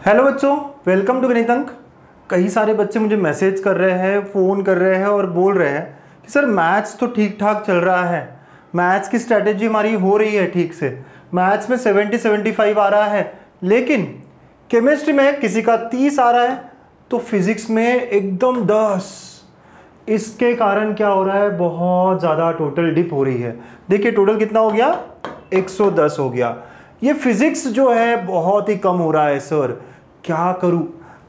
Hello बच्चों, welcome to गणित अंक। कई सारे बच्चे मुझे मैसेज कर रहे हैं, फ़ोन कर रहे हैं और बोल रहे हैं कि सर मैथ्स तो ठीक ठाक चल रहा है, मैथ्स की स्ट्रैटेजी हमारी हो रही है ठीक से, मैथ्स में 70-75 आ रहा है, लेकिन केमिस्ट्री में किसी का 30 आ रहा है तो फिज़िक्स में एकदम 10। इसके कारण क्या हो रहा है, बहुत ज़्यादा टोटल डिप हो रही है। देखिए टोटल कितना हो गया, 110 हो गया। ये फिज़िक्स जो है बहुत ही कम हो रहा है सर, क्या करूं।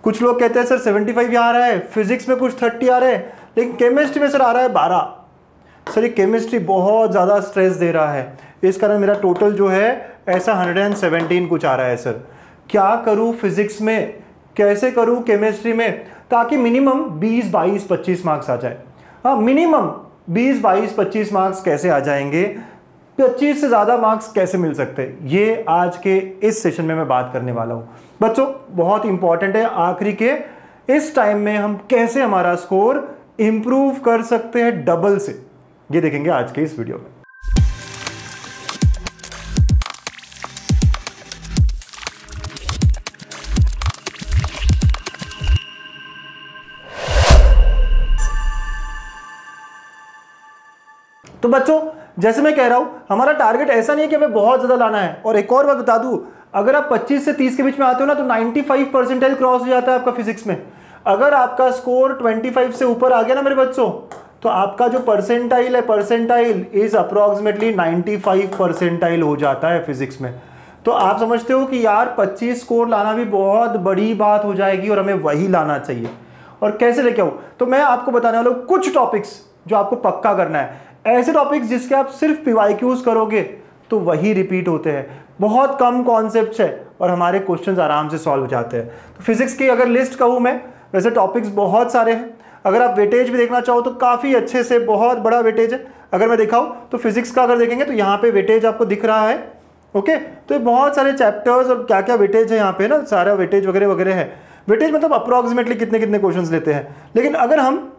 कुछ लोग कहते हैं सर 75 आ रहा है, फिजिक्स में कुछ 30 आ रहा है, लेकिन केमिस्ट्री में सर आ रहा है 12। सर ये केमिस्ट्री बहुत ज़्यादा स्ट्रेस दे रहा है, इस कारण मेरा टोटल जो है ऐसा 117 कुछ आ रहा है। सर क्या करूं, फिजिक्स में कैसे करूं, केमिस्ट्री में, ताकि मिनिमम 20, 22, 25 मार्क्स आ जाए। हाँ, मिनिमम 20, 22, 25 मार्क्स कैसे आ जाएंगे, 25 से ज़्यादा मार्क्स कैसे मिल सकते हैं, ये आज के इस सेशन में मैं बात करने वाला हूँ। बच्चों बहुत इंपॉर्टेंट है, आखिरी के इस टाइम में हम कैसे हमारा स्कोर इंप्रूव कर सकते हैं डबल से, ये देखेंगे आज के इस वीडियो में। तो बच्चों जैसे मैं कह रहा हूं, हमारा टारगेट ऐसा नहीं है कि हमें बहुत ज्यादा लाना है। और एक और बात बता दूं, अगर आप 25 से 30 के बीच में आते हो ना तो 95 परसेंटाइल क्रॉस हो जाता है आपका फिजिक्स में। अगर आपका स्कोर 25 से ऊपर आ गया ना मेरे बच्चों, तो आपका जो परसेंटाइल है, परसेंटाइल इज अप्रोक्सीमेटली 95 परसेंटाइल हो जाता है फिजिक्स में। तो आप समझते हो कि यार 25 स्कोर लाना भी बहुत बड़ी बात हो जाएगी और हमें वही लाना चाहिए। और कैसे लेके आऊं, तो मैं आपको बताने वाला हूं कुछ टॉपिक्स जो आपको पक्का करना है। ऐसे टॉपिक्स जिसके आप सिर्फ पीवाईक्यूज करोगे तो वही रिपीट होते हैं, बहुत कम कॉन्सेप्ट्स है और हमारे क्वेश्चंस आराम से सॉल्व हो जाते हैं। तो फिजिक्स की अगर लिस्ट कहूँ मैं, वैसे टॉपिक्स बहुत सारे हैं। अगर आप वेटेज भी देखना चाहो तो काफ़ी अच्छे से, बहुत बड़ा वेटेज है। अगर मैं दिखाऊँ तो फिजिक्स का अगर देखेंगे तो यहाँ पे वेटेज आपको दिख रहा है। ओके, तो ये बहुत सारे चैप्टर्स और क्या क्या वेटेज है यहाँ पे ना, सारा वेटेज वगैरह वगैरह है। वेटेज मतलब अप्रॉक्सीमेटली कितने कितने क्वेश्चन लेते हैं। लेकिन अगर हम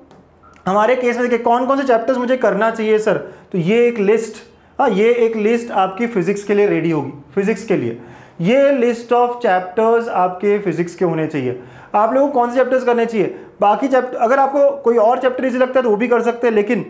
हमारे केस में देखिए कौन कौन से चैप्टर्स मुझे करना चाहिए सर, तो ये एक लिस्ट, हाँ ये एक लिस्ट आपकी फिजिक्स के लिए रेडी होगी। फिजिक्स के लिए ये लिस्ट ऑफ चैप्टर्स आपके फिजिक्स के होने चाहिए। आप लोगों को कौन से चैप्टर्स करने चाहिए, बाकी चैप्टर अगर आपको कोई और चैप्टर इजी लगता है तो वो भी कर सकते हैं, लेकिन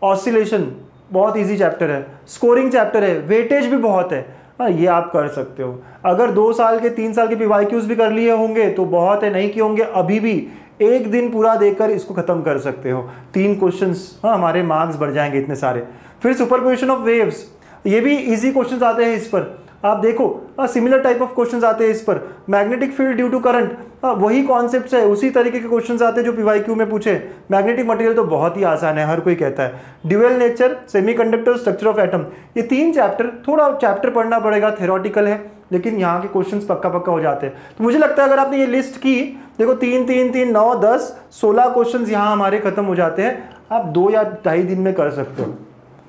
ऑसिलेशन बहुत इजी चैप्टर है, स्कोरिंग चैप्टर है, वेटेज भी बहुत है, हाँ ये आप कर सकते हो। अगर 2 साल के 3 साल के पीवाईक्यूज भी कर लिए होंगे तो बहुत है, नहीं किए होंगे अभी भी एक दिन पूरा देकर इसको खत्म कर सकते हो। 3 क्वेश्चंस, हाँ हमारे मार्क्स बढ़ जाएंगे इतने सारे। फिर सुपरपोजिशन ऑफ वेव्स, ये भी इजी क्वेश्चंस आते हैं इस पर, आप देखो सिमिलर टाइप ऑफ क्वेश्चंस आते हैं इस पर। Magnetic field due to current, वही कॉन्सेप्ट्स है, उसी तरीके के क्वेश्चंस आते हैं जो पीवाईक्यू में पूछे। मैग्नेटिक मटेरियल तो बहुत ही आसान है, हर कोई कहता है। Dual nature, semiconductor, structure of atom, ये 3 चैप्टर, थोड़ा चैप्टर पढ़ना पड़ेगा, थ्योरेटिकल है, लेकिन यहाँ के क्वेश्चंस पक्का पक्का हो जाते हैं। तो मुझे लगता है अगर आपने ये लिस्ट की, देखो 3 3 3 9 10 16 क्वेश्चंस यहाँ हमारे खत्म हो जाते हैं। आप 2 या 2.5 दिन में कर सकते हो,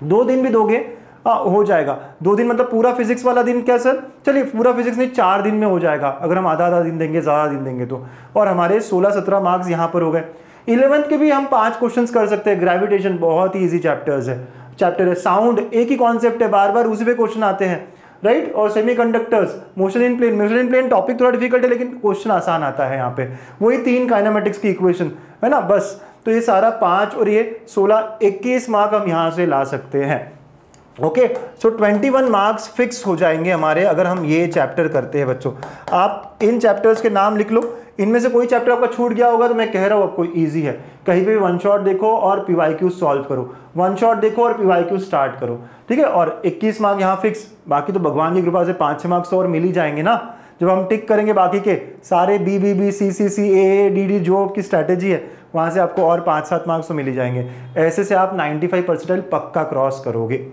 2 दिन भी दोगे हो जाएगा। 2 दिन मतलब पूरा फिजिक्स वाला दिन क्या सर, चलिए पूरा फिजिक्स नहीं 4 दिन में हो जाएगा, अगर हम आधा आधा दिन देंगे, ज़्यादा दिन देंगे तो। और हमारे 16-17 मार्क्स यहाँ पर हो गए। 11th के भी हम 5 क्वेश्चंस कर सकते हैं। ग्रेविटेशन बहुत ही ईजी चैप्टर है। साउंड एक ही कॉन्सेप्ट है, बार बार उसी पे क्वेश्चन आते हैं, राइट। और semiconductors, motion in plane topic थोड़ा डिफिकल्ट है लेकिन क्वेश्चन आसान आता है यहाँ पे। वही 3 काइनेमेटिक्स की इक्वेशन है ना, बस। तो ये सारा 5 और ये 16, 21 मार्क हम यहाँ से ला सकते हैं। ओके, सो 21 मार्क्स फिक्स हो जाएंगे हमारे अगर हम ये चैप्टर करते हैं। बच्चों आप इन चैप्टर्स के नाम लिख लो, इनमें से कोई चैप्टर आपका छूट गया होगा तो मैं कह रहा हूँ आपको इजी है, कहीं पे भी 1 शॉट देखो और पीवाईक्यू सॉल्व करो, 1 शॉट देखो और पीवाईक्यू स्टार्ट करो, ठीक है। और 21 मार्क यहाँ फिक्स, बाकी तो भगवान की कृपा से 5-6 मार्क्स और मिल ही जाएंगे ना, जब हम टिक करेंगे बाकी के सारे BBB CCC AA DD जो आपकी स्ट्रैटेजी है वहाँ से आपको और 5-7 मार्क्स तो मिल ही जाएंगे। ऐसे से आप 95 परसेंटाइल पक्का क्रॉस करोगे।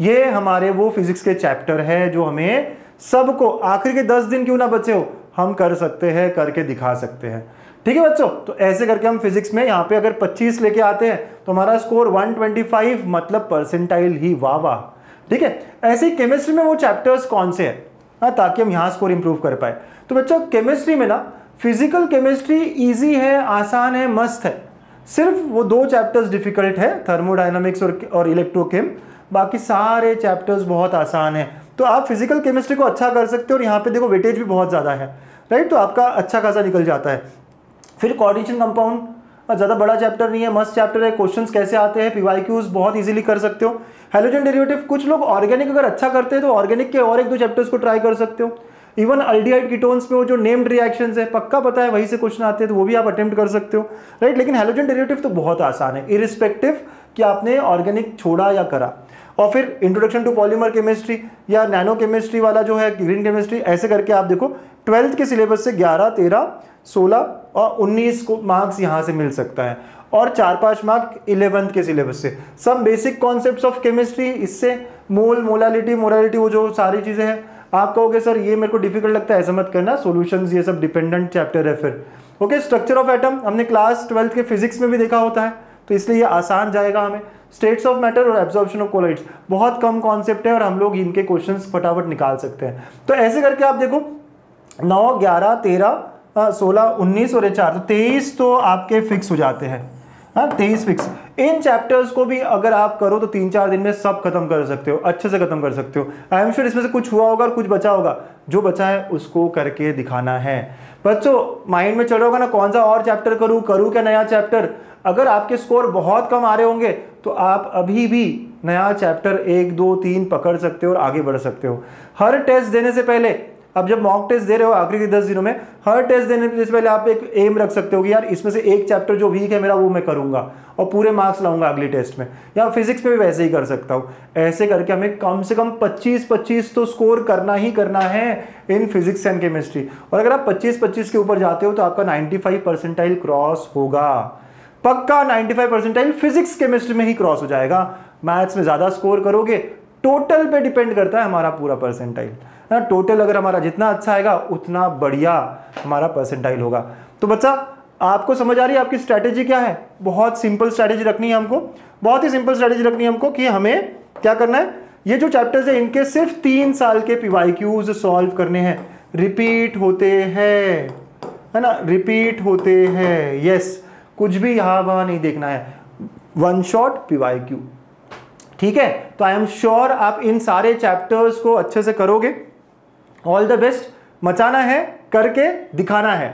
ये हमारे वो फिजिक्स के चैप्टर है जो हमें सबको आखिर के 10 दिन क्यों ना बचे हो हम कर सकते हैं, करके दिखा सकते हैं, ठीक है बच्चों। तो ऐसे करके हम फिजिक्स में यहाँ पे अगर 25 लेके आते हैं तो हमारा स्कोर 125 मतलब परसेंटाइल ही, वाह वाह, ठीक है। ऐसे ही केमिस्ट्री में वो चैप्टर्स कौन से हैं, हाँ, ताकि हम यहाँ स्कोर इंप्रूव कर पाए। तो बच्चों केमिस्ट्री में ना फिजिकल केमिस्ट्री ईजी है, आसान है, मस्त है। सिर्फ वो 2 चैप्टर्स डिफिकल्ट है, थर्मोडायनामिक्स और इलेक्ट्रोकेम, बाकी सारे चैप्टर्स बहुत आसान है। तो आप फिजिकल केमिस्ट्री को अच्छा कर सकते हो। और यहाँ पे देखो वेटेज भी बहुत ज़्यादा है, राइट, तो आपका अच्छा खासा निकल जाता है। फिर कोऑर्डिनेशन कंपाउंड ज़्यादा बड़ा चैप्टर नहीं है, मस्त चैप्टर है। क्वेश्चंस कैसे आते हैं, पीवाईक्यूज बहुत इजीली कर सकते हो। हैलोजन डेरिवेटिव, कुछ लोग ऑर्गेनिक अगर अच्छा करते हैं तो ऑर्गेनिक के और 1-2 चैप्टर्स को ट्राई कर सकते हो। इवन अल्डिहाइड कीटोन्स में वो जो नेम्ड रिएक्शंस है, पक्का पता है वहीं से क्वेश्चन आते हैं, तो वो भी आप अटेम्प्ट कर सकते हो, राइट। लेकिन हैलोजन डेरिवेटिव तो बहुत आसान है, इरिस्पेक्टिव कि आपने ऑर्गेनिक छोड़ा या करा। और फिर इंट्रोडक्शन टू पॉलीमर केमिस्ट्री या नैनो केमिस्ट्री वाला जो है, ग्रीन केमिस्ट्री, ऐसे करके आप देखो 12th के सिलेबस से 11, 13, 16 और 19 को मार्क्स यहाँ से मिल सकता है, और 4-5 मार्क 11th के सिलेबस से। सब बेसिक कॉन्सेप्ट्स ऑफ केमिस्ट्री, इससे मोल, मोलालिटी, मोरालिटी, वो जो सारी चीज़ें हैं। आप कहोगे सर ये मेरे को डिफिकल्ट लगता है, ऐसा मत करना, सॉल्यूशंस ये सब डिपेंडेंट चैप्टर है फिर। ओके, स्ट्रक्चर ऑफ एटम हमने क्लास 12th के फिजिक्स में भी देखा होता है, तो इसलिए ये आसान जाएगा हमें। स्टेट्स ऑफ मैटर और एब्जॉर्प्शन ऑफ कोलाइड्स बहुत कम कॉन्सेप्ट है और हम लोग इनके क्वेश्चंस फटाफट निकाल सकते हैं। तो ऐसे करके आप देखो 9, 11, 13, 16, 19 और 4, तो 23 तो आपके फिक्स हो जाते हैं। हाँ, 23 फिक्स। इन चैप्टर्स को भी अगर आप करो तो 3-4 दिन में सब खत्म कर सकते हो, अच्छे से खत्म कर सकते हो। आई एम श्योर इसमें से कुछ हुआ होगा और कुछ बचा होगा, जो बचा है उसको करके दिखाना है। बच्चों माइंड में चल रहा होगा ना कौन सा और चैप्टर करूँ क्या नया चैप्टर। अगर आपके स्कोर बहुत कम आ रहे होंगे तो आप अभी भी नया चैप्टर 1, 2, 3 पकड़ सकते हो और आगे बढ़ सकते हो। हर टेस्ट देने से पहले, अब जब मॉक टेस्ट दे रहे हो आखिरी के 10 दिनों में, हर टेस्ट देने से पहले आप एक एम रख सकते हो कि यार इसमें से एक चैप्टर जो वीक है मेरा वो मैं करूंगा और पूरे मार्क्स लाऊंगा अगली टेस्ट में। या फिजिक्स में भी वैसे ही कर सकता हूँ। ऐसे करके हमें कम से कम 25-25 तो स्कोर करना ही करना है इन फिजिक्स एंड केमिस्ट्री। और अगर आप 25-25 के ऊपर जाते हो तो आपका 95 परसेंटाइल क्रॉस होगा, पक्का 95 परसेंटाइल फिजिक्स केमिस्ट्री में ही क्रॉस हो जाएगा। मैथ्स में ज्यादा स्कोर करोगे, टोटल पे डिपेंड करता है हमारा पूरा परसेंटाइल ना। टोटल अगर हमारा जितना अच्छा आएगा उतना बढ़िया हमारा परसेंटाइल होगा। तो बच्चा आपको समझ आ रही है आपकी स्ट्रैटेजी क्या है? बहुत सिंपल स्ट्रैटेजी रखनी है हमको, बहुत ही सिंपल स्ट्रैटेजी रखनी है हमको कि हमें क्या करना है। ये जो चैप्टर्स है इनके सिर्फ 3 साल के पीवाईक्यूज सॉल्व करने हैं, रिपीट होते हैं, है ना, रिपीट होते हैं। यस, कुछ भी यहाँ वहाँ नहीं देखना है, 1 शॉट पीवाईक्यू, ठीक है। तो आई एम श्योर आप इन सारे चैप्टर्स को अच्छे से करोगे। ऑल द बेस्ट, मचाना है, करके दिखाना है।